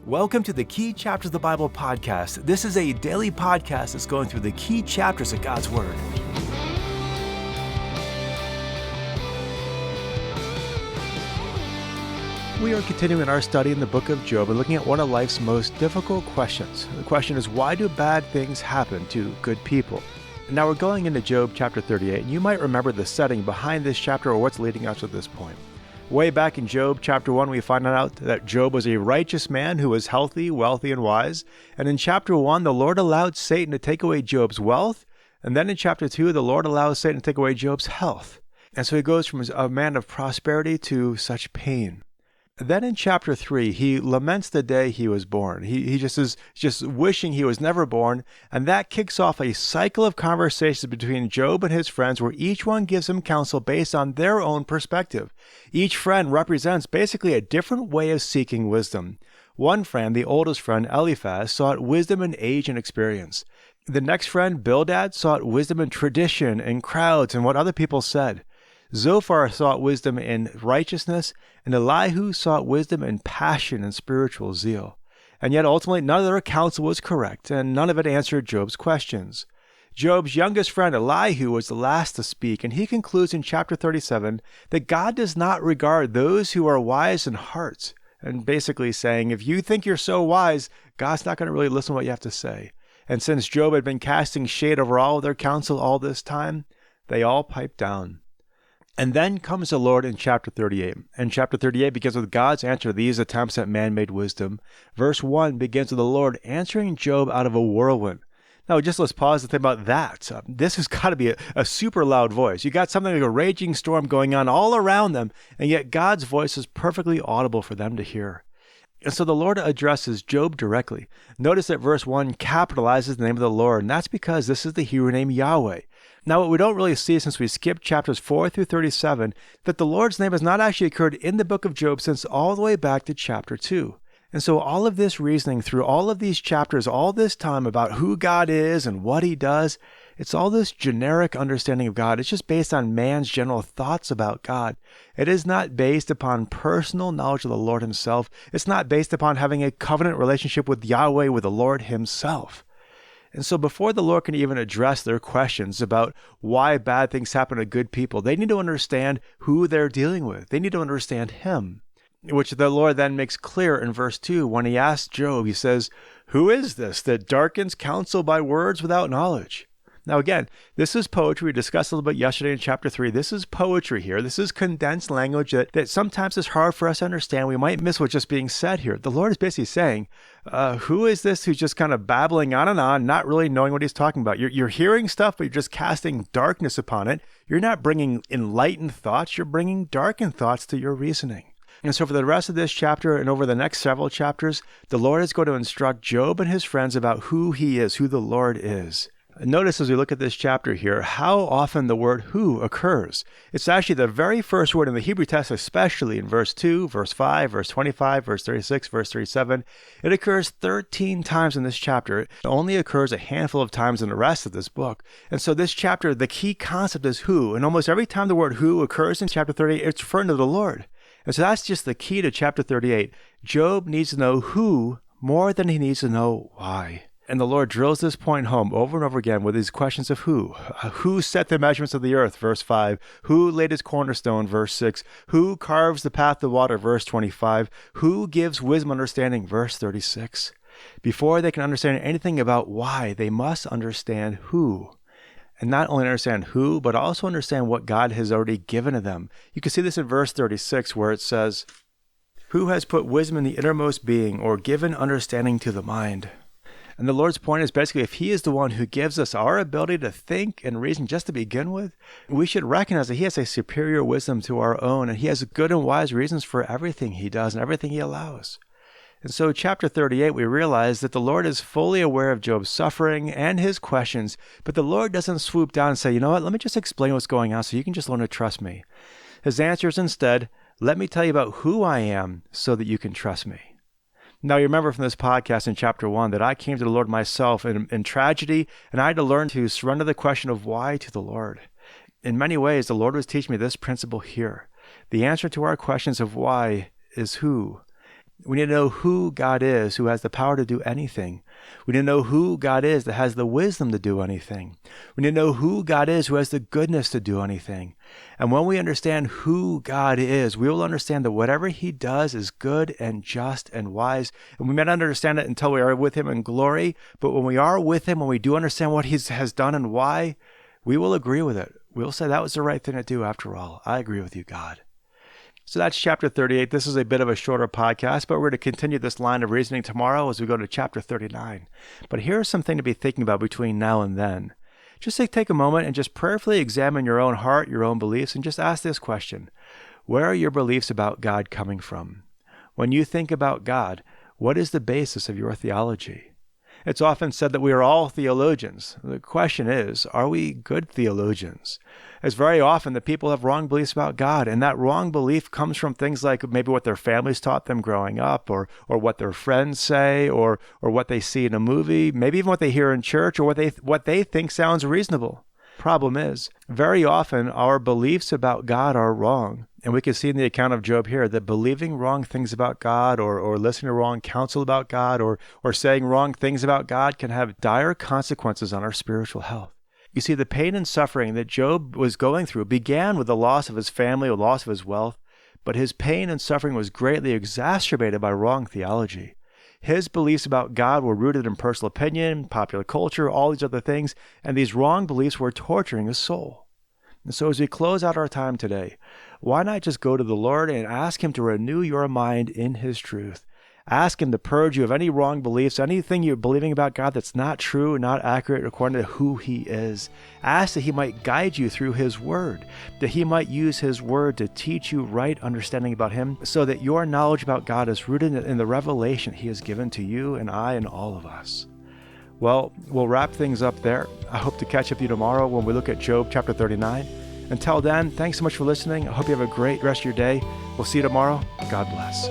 Welcome to the Key Chapters of the Bible podcast. This is a daily podcast that's going through the key chapters of God's Word. We are continuing our study in the book of Job and looking at one of life's most difficult questions. The question is, why do bad things happen to good people? Now we're going into Job chapter 38, and you might remember the setting behind this chapter or what's leading us to this point. Way back in Job chapter 1, we find out that Job was a righteous man who was healthy, wealthy, and wise. And in chapter 1, the Lord allowed Satan to take away Job's wealth. And then in chapter 2, the Lord allows Satan to take away Job's health. And so he goes from a man of prosperity to such pain. Then in chapter 3, he laments the day he was born. He just is just wishing he was never born. And that kicks off a cycle of conversations between Job and his friends where each one gives him counsel based on their own perspective. Each friend represents basically a different way of seeking wisdom. One friend, the oldest friend, Eliphaz, sought wisdom in age and experience. The next friend, Bildad, sought wisdom in tradition and crowds and what other people said. Zophar sought wisdom in righteousness, and Elihu sought wisdom in passion and spiritual zeal. And yet ultimately none of their counsel was correct, and none of it answered Job's questions. Job's youngest friend Elihu was the last to speak, and he concludes in chapter 37 that God does not regard those who are wise in heart, and basically saying, if you think you're so wise, God's not going to really listen to what you have to say. And since Job had been casting shade over all of their counsel all this time, they all piped down. And then comes the Lord in chapter 38. And chapter 38 begins with God's answer to these attempts at man-made wisdom. Verse 1 begins with the Lord answering Job out of a whirlwind. Now, just let's pause and think about that. This has got to be a super loud voice. You got something like a raging storm going on all around them, and yet God's voice is perfectly audible for them to hear. And so the Lord addresses Job directly. Notice that verse 1 capitalizes the name of the Lord, and that's because this is the Hebrew name Yahweh. Now, what we don't really see since we skipped chapters 4 through 37, that the Lord's name has not actually occurred in the book of Job since all the way back to chapter 2. And so all of this reasoning through all of these chapters, all this time about who God is and what he does, it's all this generic understanding of God. It's just based on man's general thoughts about God. It is not based upon personal knowledge of the Lord himself. It's not based upon having a covenant relationship with Yahweh, with the Lord himself. And so before the Lord can even address their questions about why bad things happen to good people, they need to understand who they're dealing with. They need to understand him, which the Lord then makes clear in verse 2. When he asks Job, he says, "Who is this that darkens counsel by words without knowledge?" Now again, this is poetry. We discussed a little bit yesterday in chapter 3. This is poetry here. This is condensed language that sometimes is hard for us to understand. We might miss what's just being said here. The Lord is basically saying, who is this who's just kind of babbling on, not really knowing what he's talking about? You're hearing stuff, but you're just casting darkness upon it. You're not bringing enlightened thoughts. You're bringing darkened thoughts to your reasoning. And so for the rest of this chapter and over the next several chapters, the Lord is going to instruct Job and his friends about who he is, who the Lord is. Notice as we look at this chapter here, how often the word who occurs. It's actually the very first word in the Hebrew text, especially in verse 2, verse 5, verse 25, verse 36, verse 37. It occurs 13 times in this chapter. It only occurs a handful of times in the rest of this book. And so this chapter, the key concept is who. And almost every time the word who occurs in chapter 38, it's referring to the Lord. And so that's just the key to chapter 38. Job needs to know who more than he needs to know why. And the Lord drills this point home over and over again with these questions of who. Who set the measurements of the earth? Verse 5. Who laid his cornerstone? Verse 6. Who carves the path of water? Verse 25. Who gives wisdom understanding? Verse 36. Before they can understand anything about why, they must understand who. And not only understand who, but also understand what God has already given to them. You can see this in verse 36 where it says, "Who has put wisdom in the innermost being, or given understanding to the mind?" And the Lord's point is basically, if he is the one who gives us our ability to think and reason just to begin with, we should recognize that he has a superior wisdom to our own, and he has good and wise reasons for everything he does and everything he allows. And so chapter 38, we realize that the Lord is fully aware of Job's suffering and his questions, but the Lord doesn't swoop down and say, you know what, let me just explain what's going on so you can just learn to trust me. His answer is instead, let me tell you about who I am so that you can trust me. Now, you remember from this podcast in chapter 1 that I came to the Lord myself in tragedy, and I had to learn to surrender the question of why to the Lord. In many ways, the Lord was teaching me this principle here. The answer to our questions of why is who. We need to know who God is, who has the power to do anything. We need to know who God is that has the wisdom to do anything. We need to know who God is who has the goodness to do anything. And when we understand who God is, we will understand that whatever he does is good and just and wise. And we may not understand it until we are with him in glory, but when we are with him, when we do understand what he has done and why, we will agree with it. We'll say that was the right thing to do after all. I agree with you, God. So that's chapter 38. This is a bit of a shorter podcast, but we're going to continue this line of reasoning tomorrow as we go to chapter 39. But here's something to be thinking about between now and then. Just take a moment and just prayerfully examine your own heart, your own beliefs, and just ask this question. Where are your beliefs about God coming from? When you think about God, what is the basis of your theology? It's often said that we are all theologians. The question is, are we good theologians? As very often that people have wrong beliefs about God, and that wrong belief comes from things like maybe what their families taught them growing up, or what their friends say, or what they see in a movie, maybe even what they hear in church, or what they think sounds reasonable. Problem is, very often our beliefs about God are wrong. And we can see in the account of Job here that believing wrong things about God or listening to wrong counsel about God or saying wrong things about God can have dire consequences on our spiritual health. You see, the pain and suffering that Job was going through began with the loss of his family, the loss of his wealth, but his pain and suffering was greatly exacerbated by wrong theology. His beliefs about God were rooted in personal opinion, popular culture, all these other things, and these wrong beliefs were torturing his soul. And so as we close out our time today, why not just go to the Lord and ask him to renew your mind in his truth? Ask him to purge you of any wrong beliefs, anything you're believing about God that's not true, not accurate according to who he is. Ask that he might guide you through his word, that he might use his word to teach you right understanding about him so that your knowledge about God is rooted in the revelation he has given to you and I and all of us. Well, we'll wrap things up there. I hope to catch up with you tomorrow when we look at Job chapter 39. Until then, thanks so much for listening. I hope you have a great rest of your day. We'll see you tomorrow. God bless.